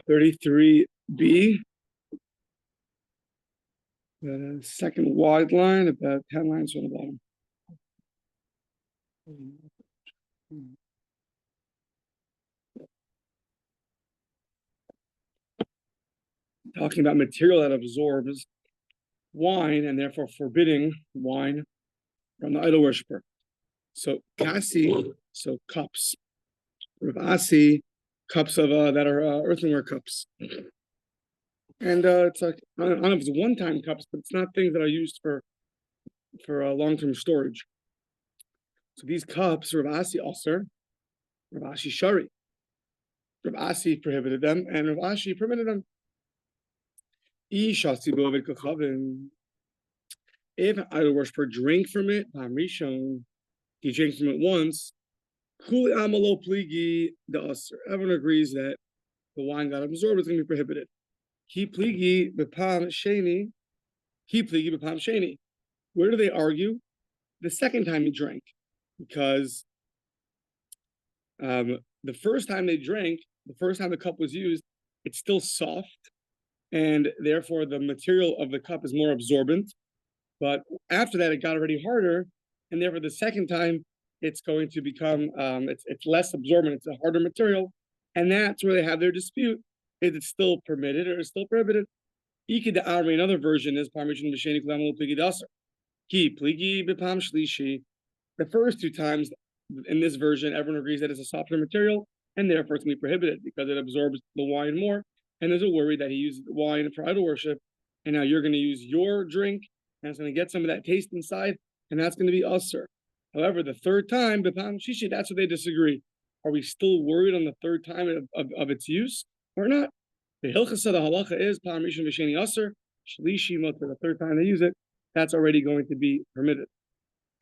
33b, the second wide line, about 10 lines from the bottom. Talking about material that absorbs wine and therefore forbidding wine from the idol worshiper. So kasi, so cups. Ravasi, cups of that are earthenware cups. And it's like, I don't know if it's one-time cups, but it's not things that are used for long-term storage. So these cups, Ravasi Aser, Ravashi Shari. Ravasi prohibited them, and Ravashi permitted them. If an idol worshiper drink from it, he drinks from it once, everyone agrees that the wine got absorbed, it's going to be prohibited. Where do they argue? The second time he drank, because the first time they drank, the first time the cup was used, it's still soft, and therefore the material of the cup is more absorbent. But after that, it got already harder, and therefore the second time it's going to become it's less absorbent. It's a harder material, and that's where they have their dispute: is it still permitted or is it still prohibited? Another version is the first two times in this version, everyone agrees that it's a softer material, and therefore it's going to be prohibited because it absorbs the wine more. And there's a worry that he used wine for idol worship, and now you're going to use your drink, and it's going to get some of that taste inside, and that's going to be usher. However, the third time, that's where they disagree. Are we still worried on the third time of its use or not? The hilchas of the halacha is Pam Rishon v'Sheni Aser, Shlishi Mutter. The third time they use it, that's already going to be permitted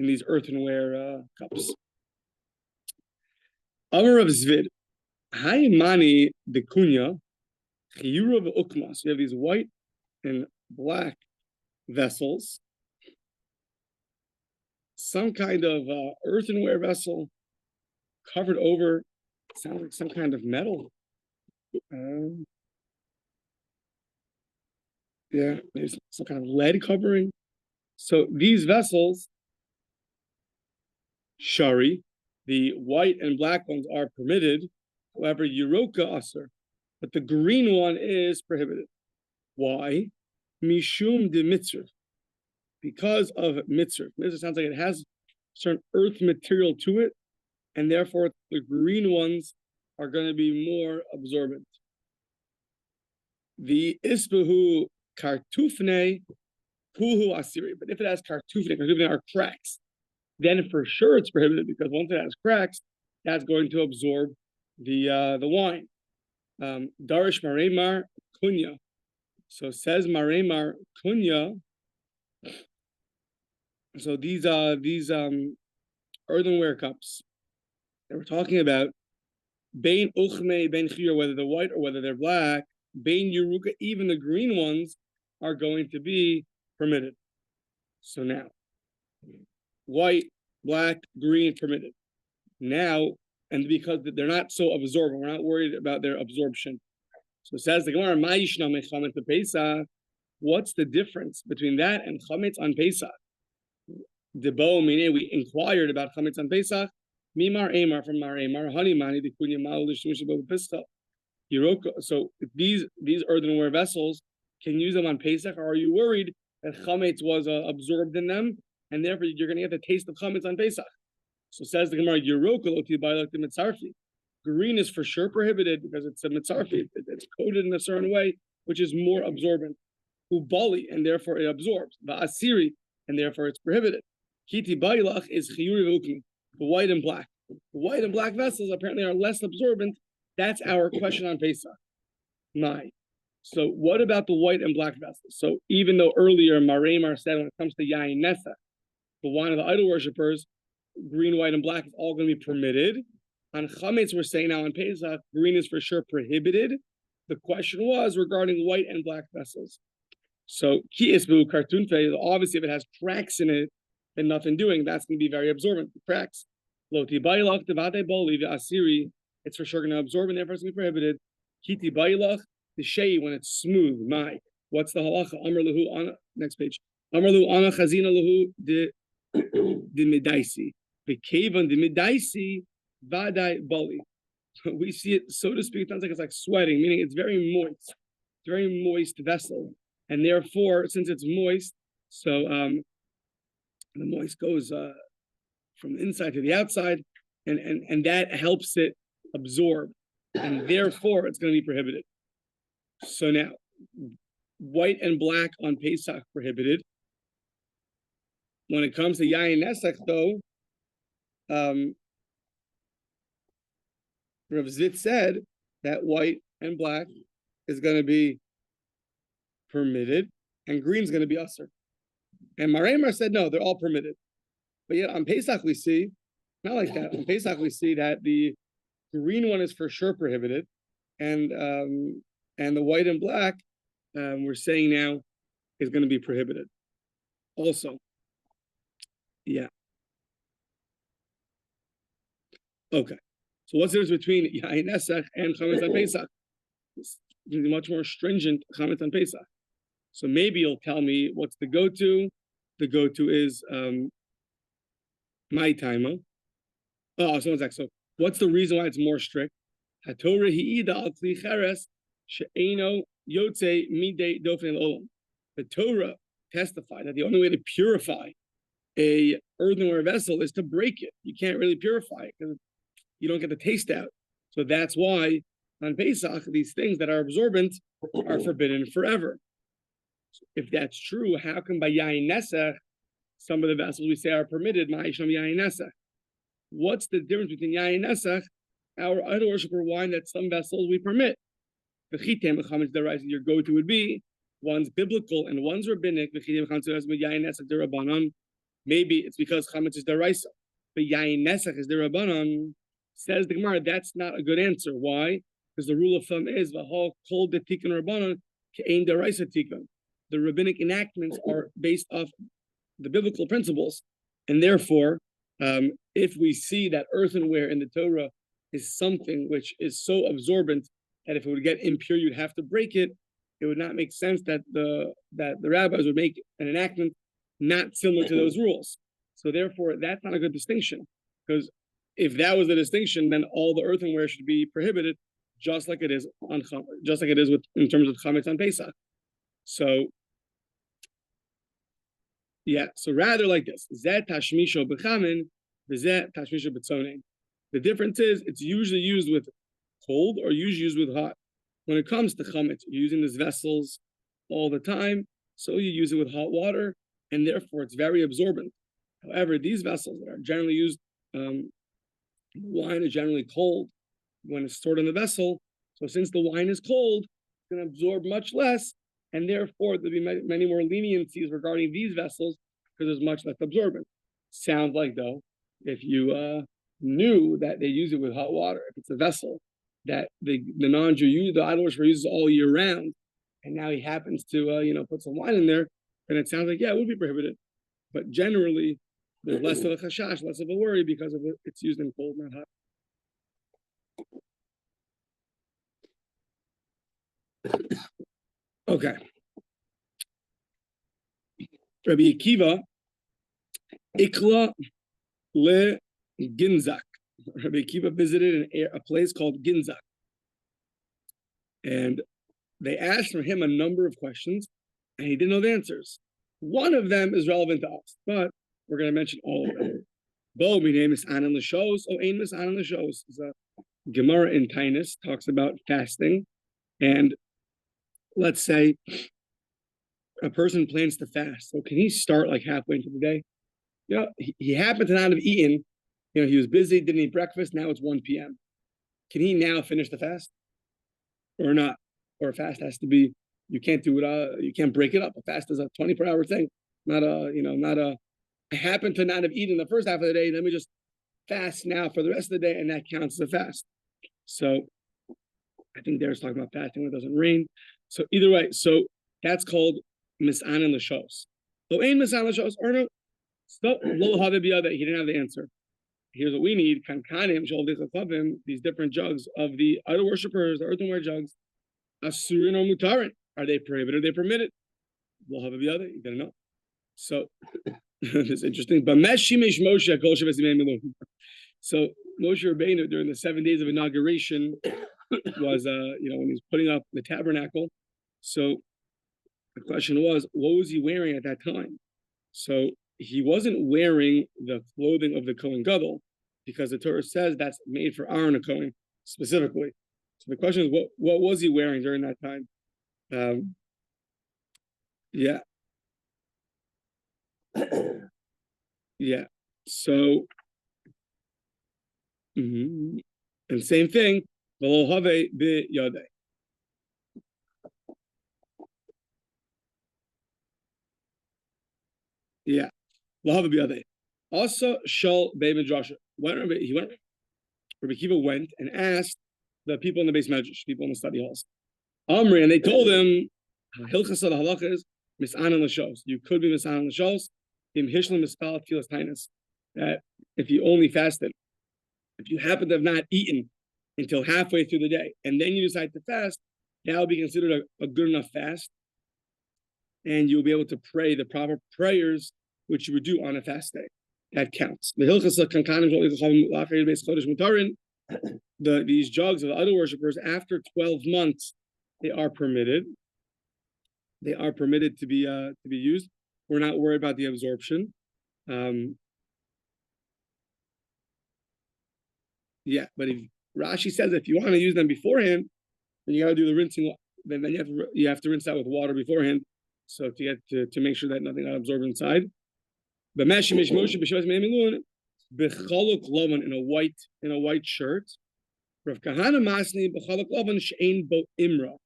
in these earthenware cups. Amar of Zvid, Hayimani de Kunya, Chiyura v'Ukmas. You have these white and black vessels, some kind of earthenware vessel covered over, sounds like some kind of metal. Yeah, there's some kind of lead covering. So these vessels, shari, the white and black ones are permitted. However, Yeroka Aser, but the green one is prohibited. Why? Mishum de mitzvah. Because of mitzvah. Mitzvah sounds like it has certain earth material to it, and therefore the green ones are going to be more absorbent. The isbahu kartufne puhu asiri. But if it has kartufne are cracks, then for sure it's prohibited, because once it has cracks, that's going to absorb the wine. Darish maremar kunya. So says maremar kunya. So these earthenware cups that we're talking about, bein uchme, bein chiyur, whether they're white or whether they're black, bein yeruka, even the green ones are going to be permitted. So now, white, black, green permitted. Now, and because they're not so absorbent, we're not worried about their absorption. So it says the Gemara, Ma yishna mechametz Pesach. What's the difference between that and chametz on Pesach? Debo, meaning we inquired about chametz on Pesach. Mimar Amar from Mar Amar, Honey Mani, the Kunya Mal Pischa. So these earthenware vessels can use them on Pesach, or are you worried that chametz was absorbed in them, and therefore you're going to get the taste of chametz on Pesach? So says the Gemara, Yeroka lo tibayla the mitzarfi. Green is for sure prohibited because it's a mitzarfi. It's coated in a certain way, which is more absorbent. Ubali, and therefore it absorbs. The asiri, and therefore it's prohibited. Kiti bailach is chiyuri v'ukmi, the white and black. The white and black vessels apparently are less absorbent. That's our question on Pesach. My. So what about the white and black vessels? So even though earlier Maremar said when it comes to Yain Nesa, the wine of the idol worshippers, green, white, and black is all going to be permitted. On chametz, we're saying now on Pesach, green is for sure prohibited. The question was regarding white and black vessels. So ki isbu cartoon phase, obviously if it has cracks in it, then nothing doing, that's going to be very absorbent. The cracks. Loti bailach devate boli asiri, it's for sure going to absorb and therefore it's going to be prohibited. Kiti bailach, The shei when it's smooth. My, what's the halacha? Amar lahu ana. Next page. Amar lahu ana chazina lahu de midaisi. The kevan de midaisi vadai bali. We see it, so to speak. It sounds like it's like sweating, meaning it's very moist. It's a very moist vessel, and therefore, since it's moist, so the moist goes from the inside to the outside, and that helps it absorb, and therefore it's going to be prohibited. So now, white and black on Pesach prohibited. When it comes to Yayin Nesach, though, Rav Zit said that white and black is going to be permitted, and green is going to be usher. And Maremar said no, they're all permitted. But yet on Pesach we see, not like that. On Pesach we see that the green one is for sure prohibited, and the white and black, we're saying now, is going to be prohibited. Also, yeah. Okay. So what's the difference between Yain Nesach and Chametz on Pesach? It's much more stringent Chametz on Pesach. So maybe you'll tell me what's the go-to. The go-to is my timer. Oh, someone's like, so what's the reason why it's more strict? HaTorah hi'ida al kli cheres she'eino yotze midei dofen olam. The Torah testified that the only way to purify a earthenware vessel is to break it. You can't really purify it because you don't get the taste out. So that's why on Pesach, these things that are absorbent are forbidden forever. So if that's true, how come by Yain Nesach, some of the vessels we say are permitted? Ma'isham Yain Nesach. What's the difference between Yain Nesach, our idol worshiper wine, that some vessels we permit? The chitem chametz deraisa, your go-to would be one's biblical and one's rabbinic. The chitem chametz Yain Nesach derabanan. Maybe it's because chametz is deraisa, but Yain Nesach is derabanan. Says the Gemara, that's not a good answer. Why? Because the rule of thumb is v'hal kol de tikkun rabbanon ke'ein deraisa tikkun. The rabbinic enactments are based off the biblical principles, and therefore, if we see that earthenware in the Torah is something which is so absorbent that if it would get impure, you'd have to break it, it would not make sense that the rabbis would make an enactment not similar to those rules. So therefore, that's not a good distinction, because if that was the distinction, then all the earthenware should be prohibited, just like it is on with in terms of chametz on Pesach. So, yeah. So rather like this: zeh tashmisho b'chamin, v'zeh tashmisho b'tzonein. The difference is it's usually used with cold or usually used with hot. When it comes to chametz, you're using these vessels all the time, so you use it with hot water, and therefore it's very absorbent. However, these vessels that are generally used, wine is generally cold when it's stored in the vessel. So since the wine is cold, it's going to absorb much less, and therefore there'll be many more leniencies regarding these vessels because there's much less absorbent. Sounds like, though, if you knew that they use it with hot water, if it's a vessel that the non-Jew, the idol worshiper uses all year round, and now he happens to put some wine in there, then it sounds like, yeah, it would be prohibited. But generally, there's less of a chashash, less of a worry because of it's used in cold, not hot. Okay. Rabbi Akiva, Ikla le Ginzak. Rabbi Akiva visited a place called Ginzak. And they asked from him a number of questions, and he didn't know the answers. One of them is relevant to us, but we're going to mention all of them. Bo, my name is Anan Lashos. Oh, Ain is Anan Lashos. It's a Gemara in Tainus, talks about fasting. And let's say a person plans to fast. So can he start like halfway into the day? He happened to not have eaten. He was busy, didn't eat breakfast. Now it's 1 p.m. Can he now finish the fast or not? Or a fast has to be, you can't do it. You can't break it up. A fast is a 24-hour thing, not a, I happen to not have eaten the first half of the day. Let me just fast now for the rest of the day, and that counts as a fast. So I think there's talking about fasting when it doesn't rain. So either way, so that's called mis'anan l'shos. Lo ein mis'anan l'shos, or no, so lo havibiyah, that he didn't have the answer. Here's what we need: kankanim, these different jugs of the idol worshippers, the earthenware jugs. Asurin or mutarin. Are they prohibited or are they permitted? We'll have the other. You gotta know. So it's interesting. But Meshimish Moshe Kol Shabbos Yimei Milu. So Moshe Rabbeinu during the 7 days of inauguration was when he was putting up the tabernacle. So the question was, what was he wearing at that time? So he wasn't wearing the clothing of the Kohen Gadol, because the Torah says that's made for Aaron the Kohen specifically. So the question is, what was he wearing during that time? Yeah. Yeah. So, and same thing, V'lo have b'yodei. Yeah. V'lo have b'yodei. Also, Shal Beit Midrash. Rabbi Kiva went and asked the people in the base medrash, people in the study halls, Amri, and they told him, Hilchas of the halachas, misanan l'shos. You could be misanan l'shos, im hishlam mispal tfilas tainas. That if you only fasted, if you happen to have not eaten until halfway through the day, and then you decide to fast, that will be considered a good enough fast, and you'll be able to pray the proper prayers which you would do on a fast day. That counts. The hilchas these jugs of the other worshippers after 12 months, they are permitted. They are permitted to be used. We're not worried about the absorption. Yeah, but if Rashi says if you want to use them beforehand, then you got to do the rinsing. Then you have to rinse out with water beforehand, so to get to make sure that nothing got absorbed inside. But Meshimish Moshe b'Shavas Me'emilun b'chaluk lovan in a white shirt. Rav Kahana Masni b'chaluk lovan she'ein bo imra.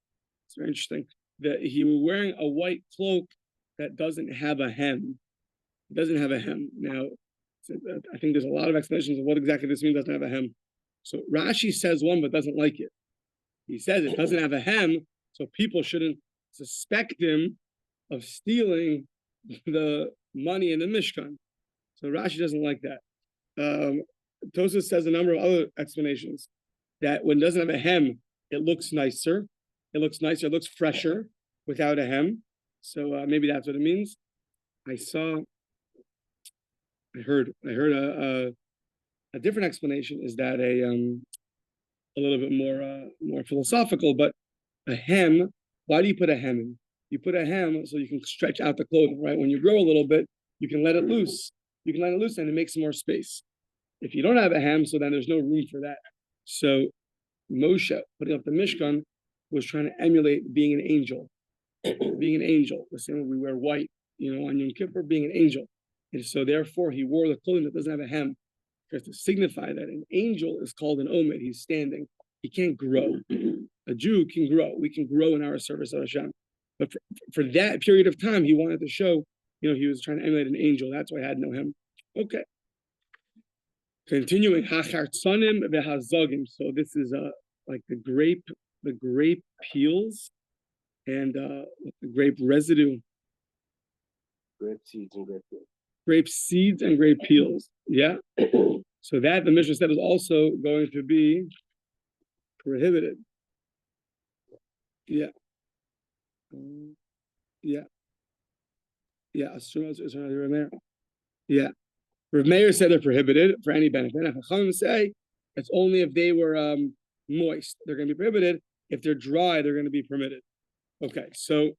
It's very interesting that he was wearing a white cloak that doesn't have a hem. It doesn't have a hem. Now, I think there's a lot of explanations of what exactly this means. Doesn't have a hem. So Rashi says one but doesn't like it. He says it doesn't have a hem, so people shouldn't suspect him of stealing the money in the Mishkan. So Rashi doesn't like that. Tosfos says a number of other explanations that when it doesn't have a hem, it looks nicer. It looks nicer. It looks fresher without a hem. So maybe that's what it means. I heard a different explanation is that a little bit more philosophical, but a hem. Why do you put a hem in? You put a hem so you can stretch out the clothing, right? When you grow a little bit, you can let it loose. You can let it loose and it makes more space. If you don't have a hem, so then there's no room for that. So Moshe, putting up the Mishkan, was trying to emulate being an angel. Being an angel. The same way we wear white, on Yom Kippur, being an angel. And so therefore he wore the clothing that doesn't have a hem, because to signify that an angel is called an omed. He's standing. He can't grow. A Jew can grow. We can grow in our service of Hashem. But for that period of time, he wanted to show, he was trying to emulate an angel. That's why I had no hem. Okay. Continuing, hachartzanim v'hazagim. So this is like the grape peels and the grape residue. Grape seeds and grape peels. Grape seeds and grape peels. Yeah. So that the Mishnah said is also going to be prohibited. Yeah. Yeah. Yeah. Rav Meir said they're prohibited for any benefit. If Chachamim say it's only if they were moist, they're going to be prohibited. If they're dry, they're going to be permitted. Okay, so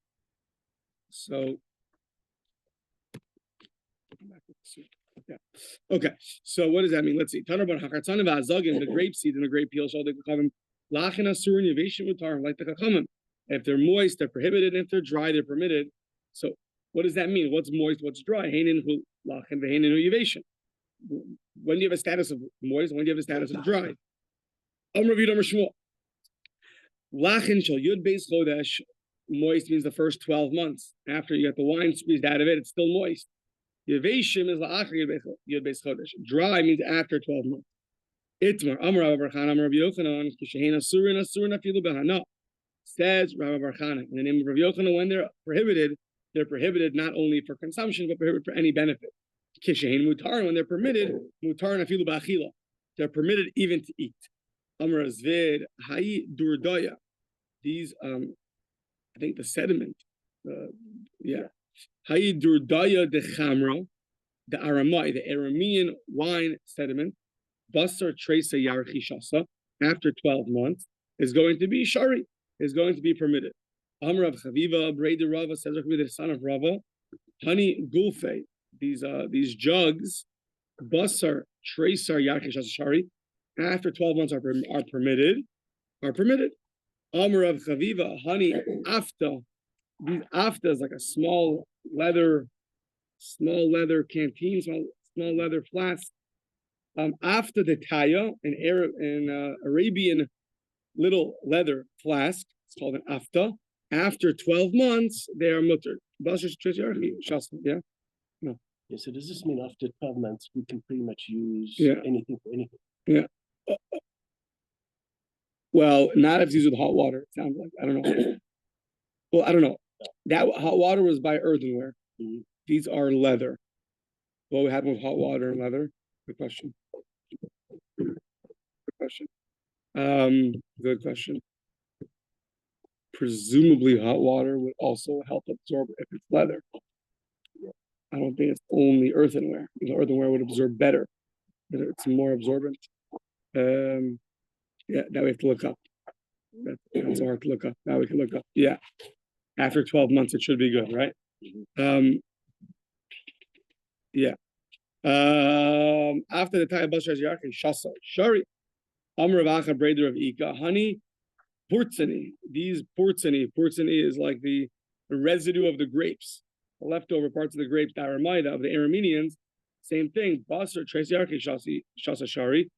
yeah. Okay, so what does that mean? Let's see. The grape seeds and the grape peel shall like the Chachamim. If they're moist, they're prohibited. If they're dry, they're permitted. So what does that mean? What's moist? What's dry? When do you have a status of moist? When do you have a status of dry? Moist means the first 12 months. After you get the wine squeezed out of it, it's still moist. Yeveshim is yud beis chodesh. Dry means after 12 months. Itmar Amar Rabbi Yochanan Kishehena Surin Asurin Afilu Behana. Says Rabbi Barchana, in the name of Rabbi Yochanan, when they're prohibited not only for consumption, but prohibited for any benefit. Kishein mutar, when they're permitted, mutar nafilu ba'achila. They're permitted even to eat. Amar Zvid Hayi Durdaya. these I think the sediment, Hayidurdaya de Chamra, the Aramai, the Aramean wine sediment, Basar Tresa Yarchi Shasa, after 12 months, is going to be Shari, is going to be permitted. Amr of Chaviva, Breda Rava, says the son of Rava, Honey Gulfe, these jugs, Basar Tresa Yarchi Shasa Shari, after 12 months are permitted. Amr of Chaviva, Honey Afta, these Afta is like a small leather canteen, small leather flask. After the Taya, an Arabian little leather flask, it's called an Afta. After 12 months, they are mutter. Yeah? No. Yeah, so does this mean after 12 months we can pretty much use anything for anything? Yeah. Well, not if it's used with hot water, it sounds like. I don't know. Well, I don't know. That hot water was by earthenware. Mm-hmm. These are leather. What would happen with hot water and leather? Good question. Good question. Presumably hot water would also help absorb if it's leather. I don't think it's only earthenware. Earthenware would absorb better. It's more absorbent. That we have to look up. That's hard to look up. Now we can look up. Yeah. After 12 months, it should be good, right? After the time of Shasa, Shari, Amr Vacha, Breder of Ika, honey, Purtsani. These Purtsani is like the residue of the grapes, the leftover parts of the grapes, the Aramaida of the Arameans. Same thing. Basar, Tracy Arki, Shasa Shari.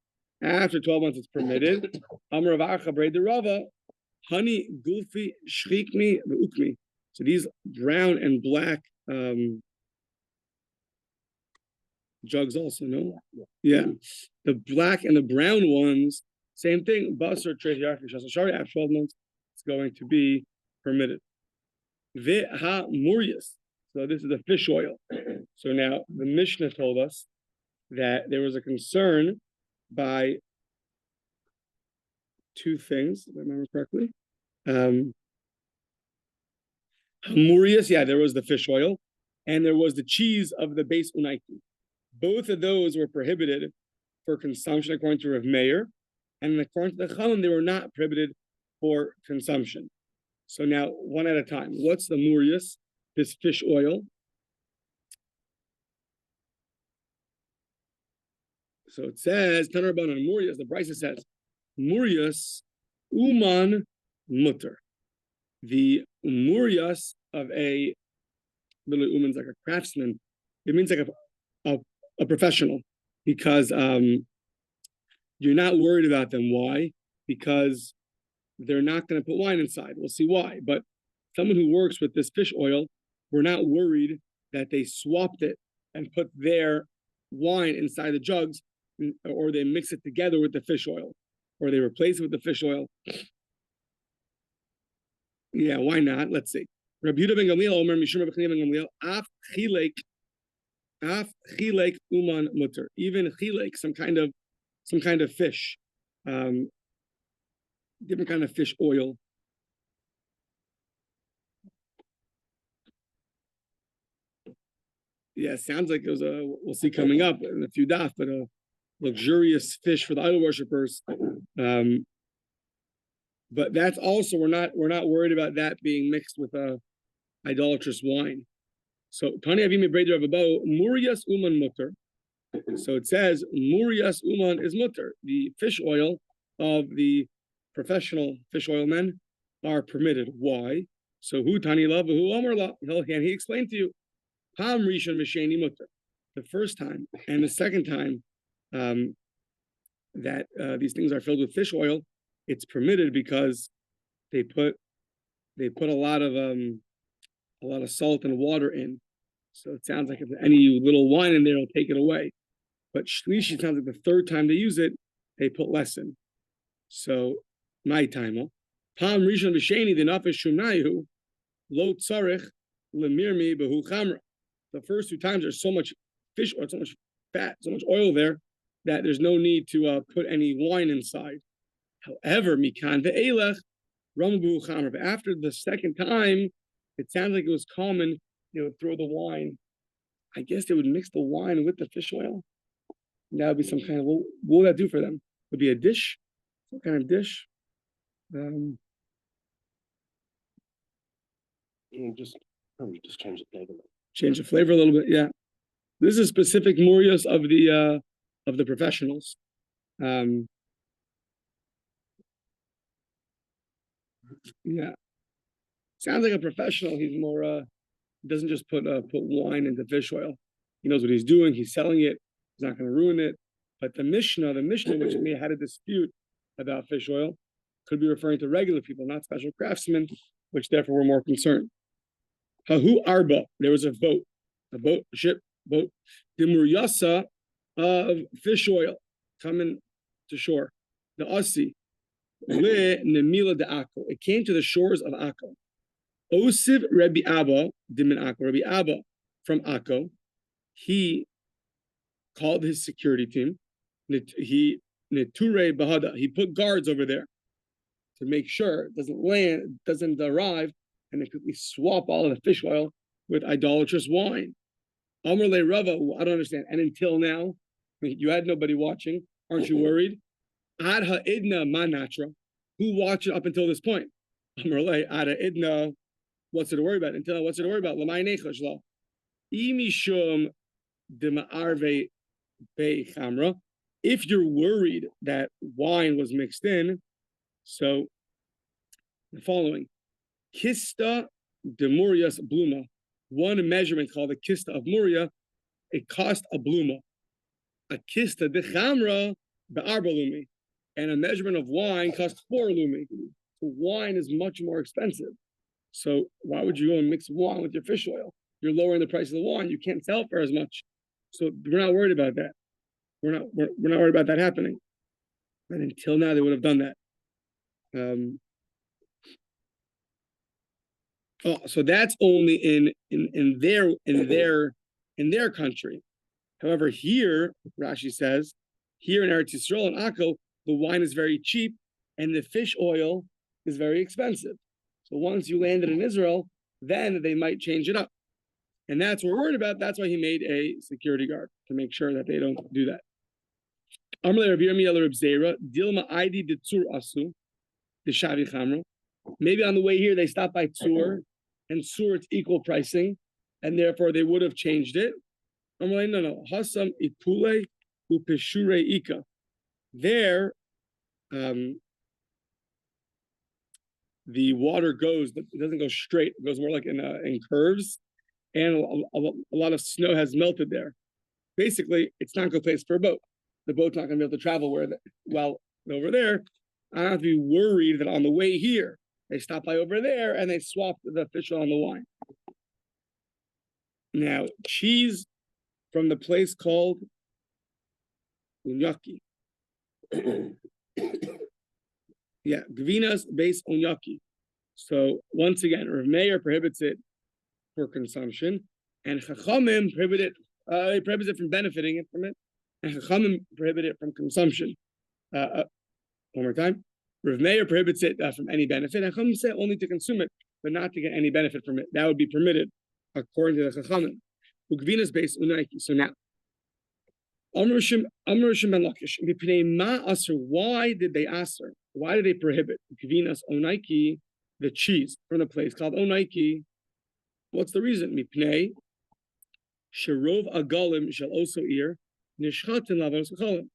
After 12 months, it's permitted. Amr Vacha, Breder Rava, honey, Gulfi, Shrikmi, Ukmi. So these brown and black jugs also, no? Yeah. The black and the brown ones, same thing. Basar, Shari, after 12 months, it's going to be permitted. Veha Murias. So this is the fish oil. So now the Mishnah told us that there was a concern by two things, if I remember correctly. Murias, there was the fish oil, and there was the cheese of the base unaiki. Both of those were prohibited for consumption according to Rav Meir, and according to the Chalim, they were not prohibited for consumption. So now, one at a time. What's the Murias, this fish oil? So it says, Tanarban on Murias, the Brisa says, Murias uman mutter. The Murias of a, literally uman's like a craftsman. It means like a professional, because you're not worried about them. Why? Because they're not going to put wine inside. We'll see why. But someone who works with this fish oil, we're not worried that they swapped it and put their wine inside the jugs, or they mix it together with the fish oil, or they replace it with the fish oil. Yeah, why not? Let's see. Rabbi Dovid ben Gamliel, Omer Mishum ben Gamliel, af chilek uman mutter. Even chilek, some kind of fish, different kind of fish oil. Yeah, sounds like it was we'll see coming up in a few daf, but a luxurious fish for the idol worshippers. But that's also we're not worried about that being mixed with idolatrous wine. So Tani Avimi Breder of Abo, Murias Uman Mutter. So it says Murias Uman is mutter. The fish oil of the professional fish oil men are permitted. Why? So who Tani La who Amar La? Can he explain to you? Pam Rishon V'Sheni Mutter. The first time and the second time that these things are filled with fish oil, it's permitted because they put a lot of salt and water in. So it sounds like if any little wine in there, it'll take it away. But shlishi sounds like the third time they use it, they put less in. So my time, Pam Rishon V'Sheni the Nafesh Shumnayu Lo Tzarich Lemirmi Behu Chamra. The first two times there's so much fish oil, so much fat, so much oil there that there's no need to put any wine inside. However, Mikan ve'elech Ramabu Chamra. But after the second time, it sounds like it was common they would throw the wine. I guess they would mix the wine with the fish oil. And that would be some kind of, what would that do for them? Would be a dish? What kind of dish? Probably just change the flavor. Change the flavor a little bit, yeah. This is specific murios of the professionals. Yeah, sounds like a professional. He's more doesn't just put wine into fish oil. He knows what he's doing. He's selling it. He's not going to ruin it. But the Mishnah, which may have had a dispute about fish oil, could be referring to regular people, not special craftsmen, which therefore were more concerned. Hahu Arba, there was a ship, the Muryasa of fish oil coming to shore. The Asi, Le Nemila de Akko. It came to the shores of Akko. Osiv Rabbi Abba, Dimin Akko, Rabbi Abba from Akko, he called his security team. He Neture Bahada, he put guards over there to make sure it doesn't arrive, and they quickly swap all of the fish oil with idolatrous wine. Amr Le Rava, I don't understand. And until now, you had nobody watching. Aren't you worried? Ad ha'idna manatra. Who watched it up until this point? Amr Le ad ha'idna. What's it to worry about? Until what's it to worry about? Lamai nechach lo. Imishum de ma'arve be chamra. If you're worried that wine was mixed in, so the following. Kista de Murias bluma. One measurement called the kista of Muria, it cost a bluma. A kista de chamra be'arba lumi. And a measurement of wine costs 4 lumi. So wine is much more expensive. So why would you go and mix wine with your fish oil? You're lowering the price of the wine. You can't sell it for as much. So we're not worried about that. We're not worried about that happening. And until now, they would have done that. So that's only in their country. However, here Rashi says, here in Eretz Yisrael and Akko, the wine is very cheap and the fish oil is very expensive. So once you landed in Israel, then they might change it up, and that's what we're worried about. That's why he made a security guard to make sure that they don't do that. Maybe on the way here they stopped by Tzur, and Tzur it's equal pricing, and therefore they would have changed it. No. Hasam itule upeshure ika. There, the water goes. It doesn't go straight. It goes more like in curves, and a lot of snow has melted there. Basically, it's not a good place for a boat. The boat's not going to be able to travel well over there. I don't have to be worried that on the way here, they stop by over there and they swap the fish oil on the wine. Now, cheese from the place called Unyaki. Yeah, Gvinas based Unyaki. So once again, Rav Meir prohibits it for consumption, and Chachamim prohibits it from benefiting from it, and Chachamim prohibit it from consumption. One more time. Rav Meir prohibits it from any benefit, and Chachamim say only to consume it, but not to get any benefit from it. That would be permitted, according to the Chachamim. Ugvinas based Unyaki. So now, Amr Shim ben Lakish. Why did they aser? Why did they prohibit Gvinas Onaiki, the cheese from the place called Onaiki? What's the reason? Mipnei Sherov Agalim shall also ear Nishchatin Lavos Cholim.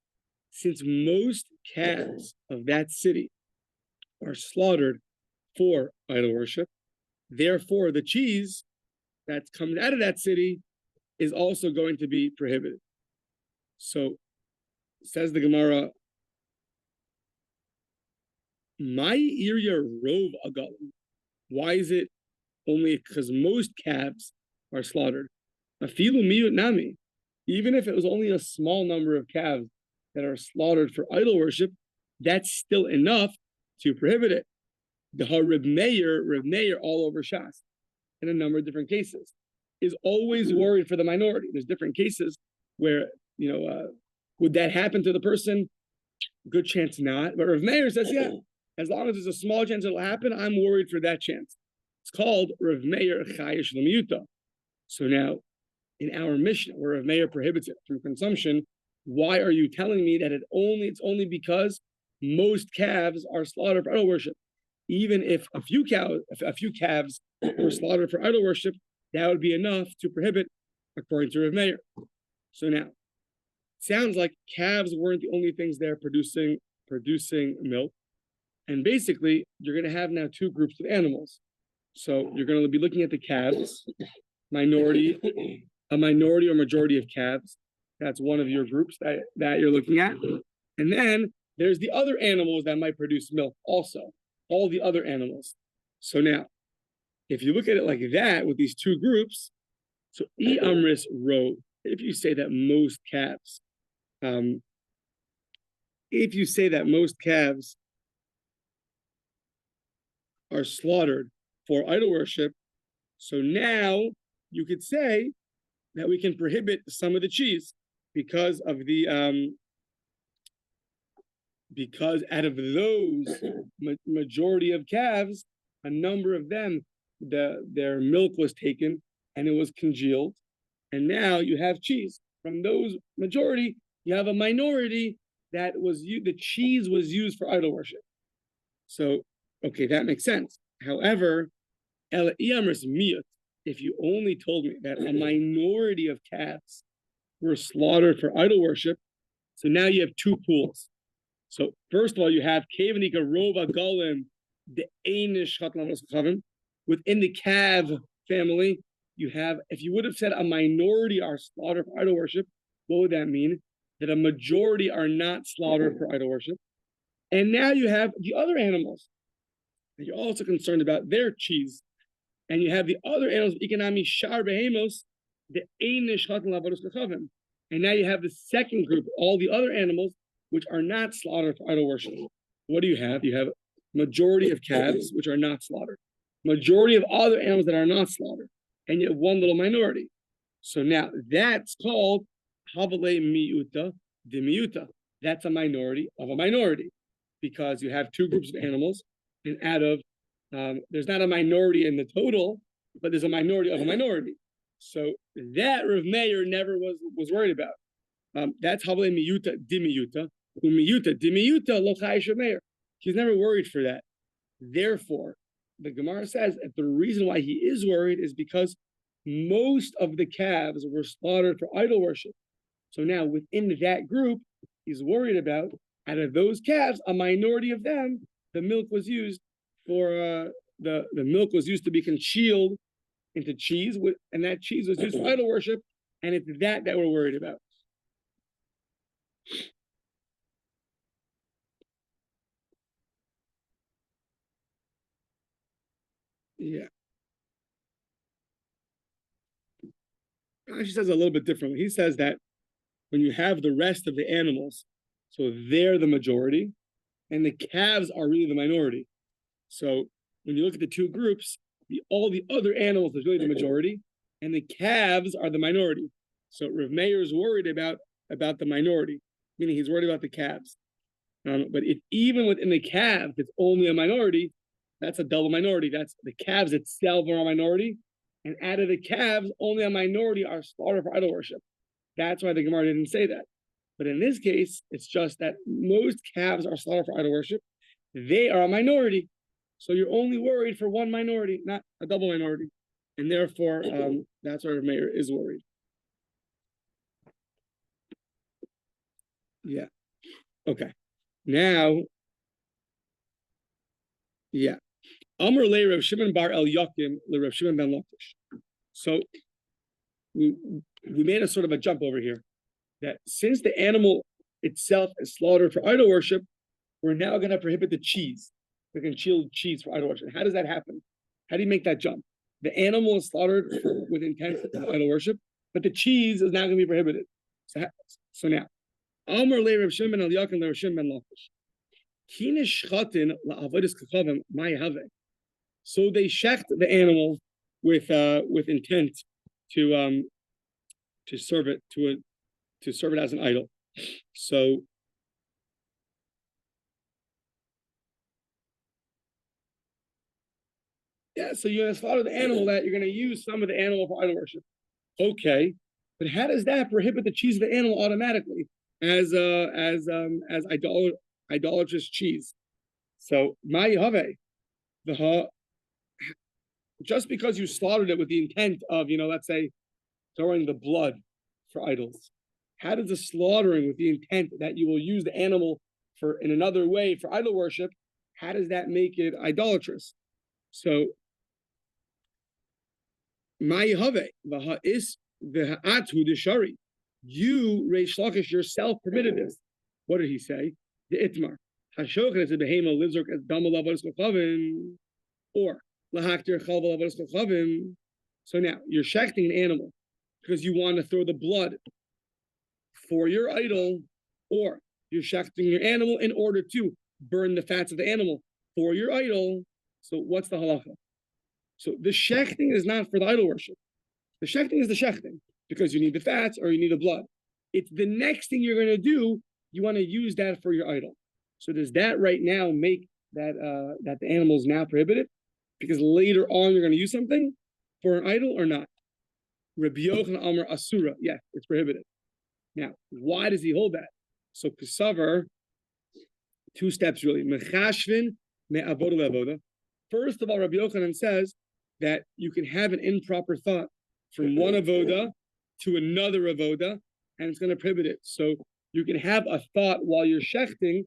Since most calves of that city are slaughtered for idol worship, therefore the cheese that comes out of that city is also going to be prohibited. So, says the Gemara, my area rove agalim. Why is it only because most calves are slaughtered? Afilu miyut nami. Even if it was only a small number of calves that are slaughtered for idol worship, that's still enough to prohibit it. The Rav Meir all over Shas, in a number of different cases, is always worried for the minority. There's different cases where, would that happen to the person? Good chance not. But Rav Meir says, yeah, As long as there's a small chance it'll happen, I'm worried for that chance. It's called Rav Meir Chayish L'miyuta. So now, in our Mishnah, where Rav Meir prohibits it through consumption, why are you telling me that it's only because most calves are slaughtered for idol worship? Even if a few calves were slaughtered for idol worship, that would be enough to prohibit, according to Rav Meir. So now, it sounds like calves weren't the only things there producing milk. And basically, you're going to have now two groups of animals. So you're going to be looking at the calves, a minority or majority of calves. That's one of your groups that you're looking at. And then there's the other animals that might produce milk also, all the other animals. So now, if you look at it like that with these two groups, so E Amris Ro, if you say that most calves, are slaughtered for idol worship, so now you could say that we can prohibit some of the cheese because out of those majority of calves, a number of them, their milk was taken and it was congealed, and now you have cheese. From those majority, you have a minority that the cheese was used for idol worship. So, okay, that makes sense. However, if you only told me that a minority of calves were slaughtered for idol worship, so now you have two pools. So first of all, you have Kevanika Rova Golim, the Einish Chatlam. Within the calf family, you have, if you would have said a minority are slaughtered for idol worship, what would that mean? That a majority are not slaughtered for idol worship. And now you have the other animals. You're also concerned about their cheese. And you have the other animals, Ikanami Shar Behemos, the Einish Chatlam Avodas Kachavim. And now you have the second group, all the other animals, which are not slaughtered for idol worship. What do you have? You have majority of calves, which are not slaughtered. Majority of other animals that are not slaughtered. And you have one little minority. So now that's called Havale Miyuta de Miyuta. That's a minority of a minority. Because you have two groups of animals, and out of, there's not a minority in the total, but there's a minority of a minority. So that Rav Meir never was worried about. That's Havale Miyuta de Miyuta. Umiyuta de Miyuta lo chayish Meir. He's never worried for that. Therefore, the Gemara says that the reason why he is worried is because most of the calves were slaughtered for idol worship. So now within that group, he's worried about, out of those calves, a minority of them, the milk was used for the milk was used to be congealed into cheese, and that cheese was used for idol worship, and it's that we're worried about. Yeah. He says a little bit differently. He says that when you have the rest of the animals, so they're the majority, and the calves are really the minority. So when you look at the two groups, all the other animals is really the majority, and the calves are the minority. So Rav Meir is worried about the minority, meaning he's worried about the calves. But if even within the calves it's only a minority, that's a double minority. That's the calves itself are a minority, and out of the calves, only a minority are slaughtered for idol worship. That's why the Gemara didn't say that. But in this case, it's just that most calves are slaughtered for idol worship. They are a minority. So you're only worried for one minority, not a double minority. And therefore, that's why Rav Meir is worried. Yeah. Okay. Now, yeah. Amr le Rav Shimon bar El Yakim le Rav Shimon ben Lakish. So we made a sort of a jump over here. That since the animal itself is slaughtered for idol worship, we're now going to prohibit the cheese, the congealed cheese for idol worship. How does that happen? How do you make that jump? The animal is slaughtered with intent of idol worship, but the cheese is now going to be prohibited. So now, Amar le Rav Shimon al Yakin le Rav Shimon ben Lakish. Kinish chatin la avodas kachavim ma'yahave. So they shecht the animal with intent to serve it as an idol. So Yeah, so you're going to slaughter the animal that you're going to use some of the animal for idol worship. Okay, but how does that prohibit the cheese of the animal automatically as idolatrous cheese? So just because you slaughtered it with the intent of, let's say, throwing the blood for idols, how does the slaughtering with the intent that you will use the animal for in another way for idol worship, how does that make it idolatrous? So you, Reish Lakish, yourself permitted this. What did he say? The Itmar. Or so now you're shechting an animal because you want to throw the blood for your idol, or you're shechting your animal in order to burn the fats of the animal for your idol. So what's the halacha? So the shechting is not for the idol worship. The shechting is the shechting because you need the fats or you need the blood. It's the next thing you're going to do. You want to use that for your idol. So does that right now make that that the animal is now prohibited? Because later on you're going to use something for an idol or not? Rabbi Yochanan Amar Asura. Yes, it's prohibited. Now, why does he hold that? So Kesavar, two steps really. Mechashvin me'avodah avodah. First of all, Rabbi Yochanan says that you can have an improper thought from one avodah to another avodah, and it's going to prohibit it. So you can have a thought while you're shechting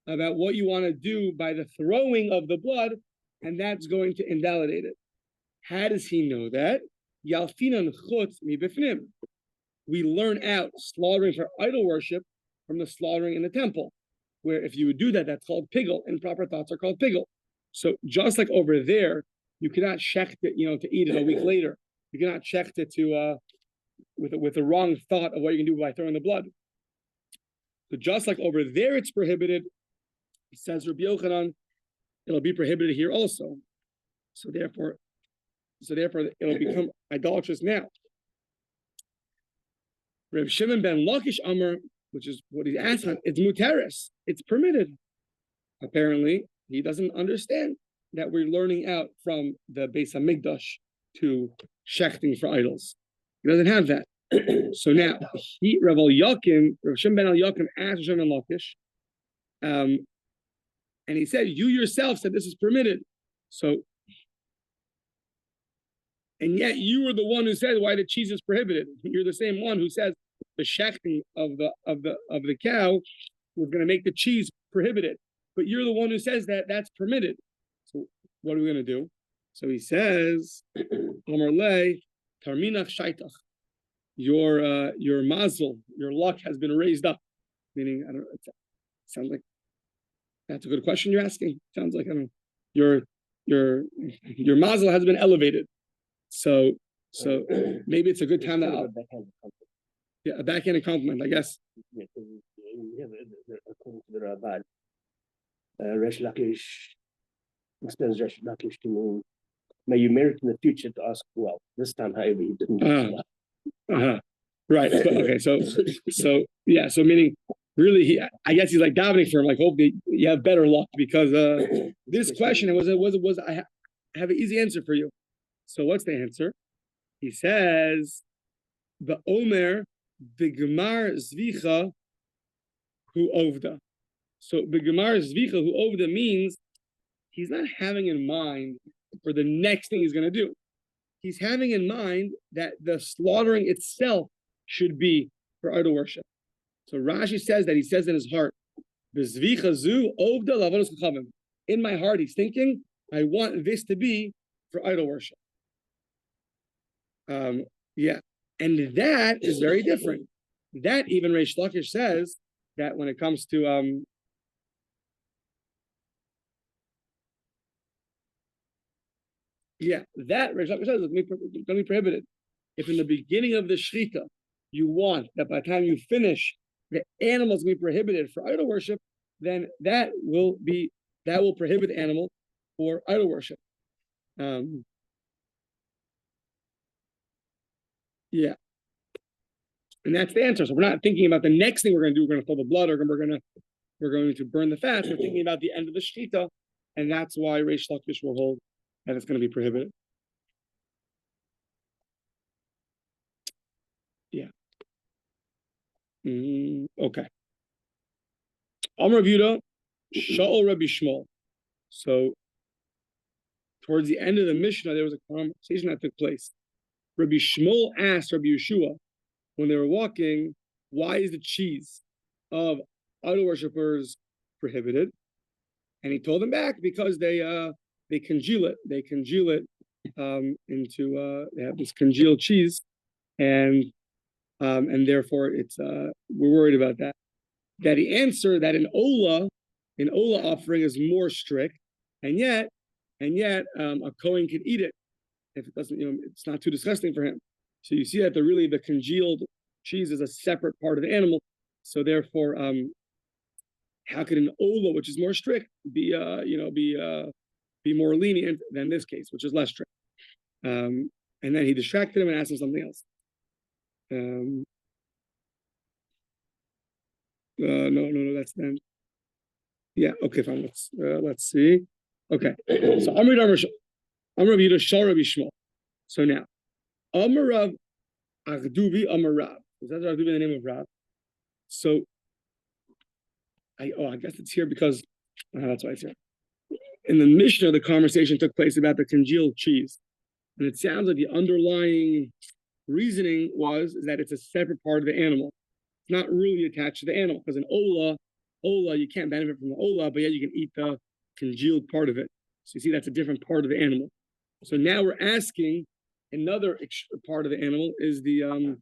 about what you want to do by the throwing of the blood, and that's going to invalidate it. How does he know that? Yalfinan chutz mi bifnim. We learn out slaughtering for idol worship from the slaughtering in the temple, where if you would do that, that's called pigel. Improper thoughts are called pigel. So just like over there, you cannot shecht it, to eat it a week later. You cannot shecht it to with the wrong thought of what you can do by throwing the blood. So just like over there, it's prohibited. Says Rabbi Yochanan, it'll be prohibited here also. So therefore, it'll become idolatrous now. Reb Shimon ben Lakish Amar, which is what he's asking, it's muteris. It's permitted. Apparently, he doesn't understand that we're learning out from the Beis Hamikdash to shechting for idols. He doesn't have that. So now, Reb Shimon ben Yakim asked Reb Shimon ben Lakish, and he said, you yourself said this is permitted. So, and yet you were the one who said why the cheese is prohibited. You're the same one who says the shechting of the cow was going to make the cheese prohibited. But you're the one who says that that's permitted. So what are we going to do? So he says, Amar le tarminach shaitach. Your mazel, your luck has been raised up. Meaning, I don't know, it sounds like that's a good question you're asking. Sounds like, I don't know, your mazel has been elevated. So maybe it's a good time to a backhanded compliment, I guess. According to the Rabbah, Resh Lakish explains Resh Lakish to mean, may you merit in the future to ask, well, this time, however, you didn't do that. Right. Okay. So yeah. So meaning, really, I guess he's like davening for him, like, hope that you have better luck, because this question was I have an easy answer for you. So what's the answer? He says, the Omer b'gemar zvicha hu ovda. So b'gemar zvicha hu ovda means he's not having in mind for the next thing he's going to do. He's having in mind that the slaughtering itself should be for idol worship. So Rashi says that he says in his heart, b'zvicha zu ovda lavonos chachavim. In my heart, he's thinking, I want this to be for idol worship. Yeah, and that is very different. That even Reish Lakish says that when it comes to that Reish Lakish says it's going to be prohibited. If in the beginning of the shechita you want that by the time you finish the animals will be prohibited for idol worship, then that will prohibit the animal for idol worship. Yeah, and that's the answer. So we're not thinking about the next thing we're going to do. We're going to throw the blood, or we're going to burn the fat. We're thinking about the end of the shechita, and that's why Reish Lakish will hold that it's going to be prohibited. Yeah. Okay. Amar Yehuda, Sha'ol Rabbi Shmuel. So towards the end of the Mishnah, there was a conversation that took place. Rabbi Shmuel asked Rabbi Yeshua when they were walking, why is the cheese of idol worshippers prohibited? And he told them back because they congeal it. They congeal it into they have this congealed cheese, and therefore it's we're worried about that. That he answered that an ola offering is more strict, and yet a Kohen can eat it if it doesn't, it's not too disgusting for him. So you see that the congealed cheese is a separate part of the animal. So therefore, how could an ola, which is more strict, be more lenient than this case, which is less strict? And then he distracted him and asked him something else. No, that's then. Yeah, okay, fine. Let's see. Okay, so Amar Yehuda Shal Rabbi Shmuel. So now, Amar Rav Agduvi Amar Rav. Is that Agduvi the name of Rav? So, I guess it's here because that's why it's here. In the Mishnah, the conversation took place about the congealed cheese, and it sounds like the underlying reasoning is that it's a separate part of the animal. It's not really attached to the animal, because an ola, you can't benefit from the ola, but yet you can eat the congealed part of it. So you see, that's a different part of the animal. So now we're asking another part of the animal is the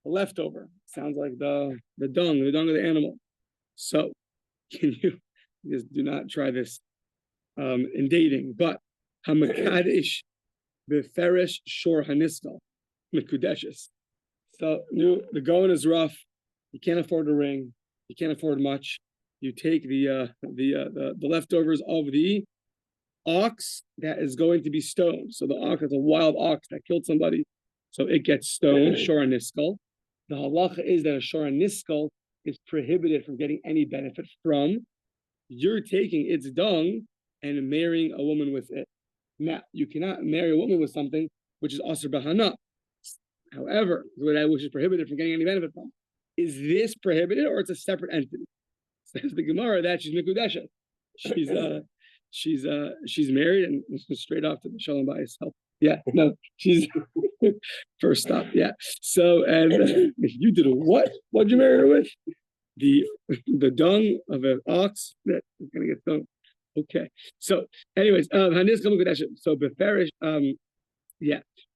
leftover. Sounds like the dung of the animal. So can you just do not try this in dating? But hamakadish beferish shor haniskal mekudeshes. So the going is rough. You can't afford a ring. You can't afford much. You take the leftovers of the ox that is going to be stoned. So the ox is a wild ox that killed somebody, so it gets stoned. Shor haniskal. The halacha is that a shor haniskal is prohibited from getting any benefit from. You're taking its dung and marrying a woman with it. Now, you cannot marry a woman with something which is asur b'hana. However, which is prohibited from getting any benefit from. Is this prohibited, or it's a separate entity? Says the Gemara that she's mikudesha. She's married and straight off to the shalom by herself. Yeah, no, she's first stop. Yeah. So, and you did a what? What'd you marry her with? The dung of an ox that is going to get stoned. Okay. So, anyways, so beferish,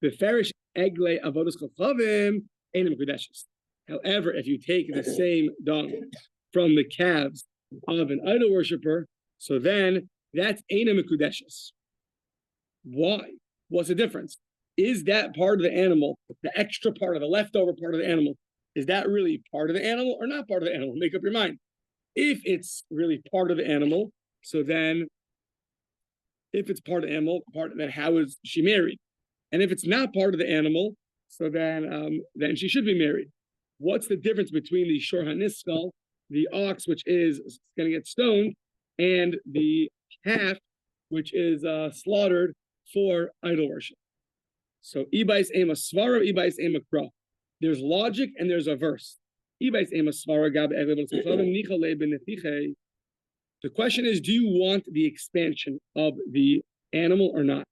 beferish egle avodas kochavim einam mikudeshes. However, if you take the same dung from the calves of an idol worshiper, so then that's einam mikudeshes. Why? What's the difference? Is that part of the animal, the extra part of the leftover part of the animal, is that really part of the animal or not part of the animal? Make up your mind. If it's really part of the animal, so then if it's part of the animal, then how is she married? And if it's not part of the animal, so then she should be married. What's the difference between the shor haniskal, the ox, which is going to get stoned, and the calf, which is slaughtered for idol worship? So, ibais ema svara, ibais ema kra. There's logic and there's a verse. The question is, do you want the expansion of the animal or not?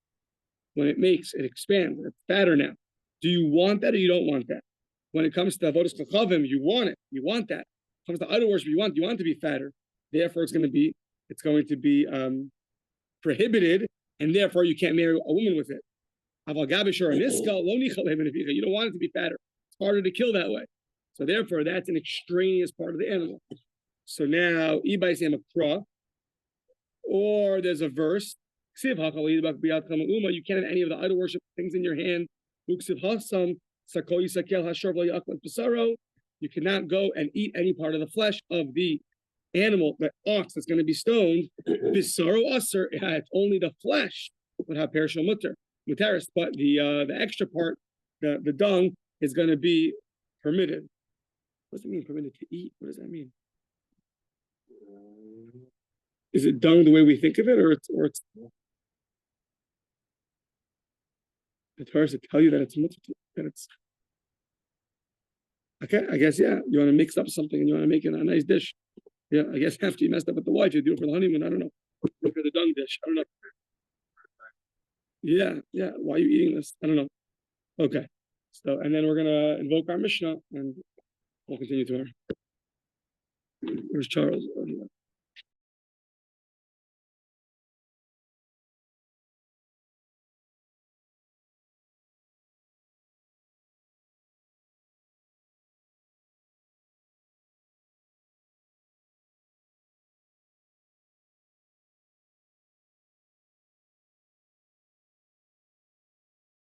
When it expands, it's fatter now. Do you want that or you don't want that? When it comes to avodas kochavim, you want it. You want that. When it comes to idol worship, you want it to be fatter. Therefore, it's going to be prohibited, and therefore you can't marry a woman with it. You don't want it to be fatter. It's harder to kill that way. So therefore, that's an extraneous part of the animal. So now, or there's a verse. You can't have any of the idol worship things in your hand. You cannot go and eat any part of the flesh of the animal, the ox that's going to be stoned. It's only the flesh would have perishable mutaris, but the extra part, the dung, is going to be permitted. What does it mean, permitted to eat? What does that mean? Is it dung the way we think of it, or it's? the Torah to tell you that it's okay. I guess yeah. You want to mix up something and you want to make it a nice dish. Yeah, I guess after you messed up with the wife, you do it for the honeymoon. I don't know. Look for the dung dish. I don't know. Yeah. Why are you eating this? I don't know. Okay. So, and then we're gonna invoke our Mishnah and we'll continue tomorrow. Where's Charles?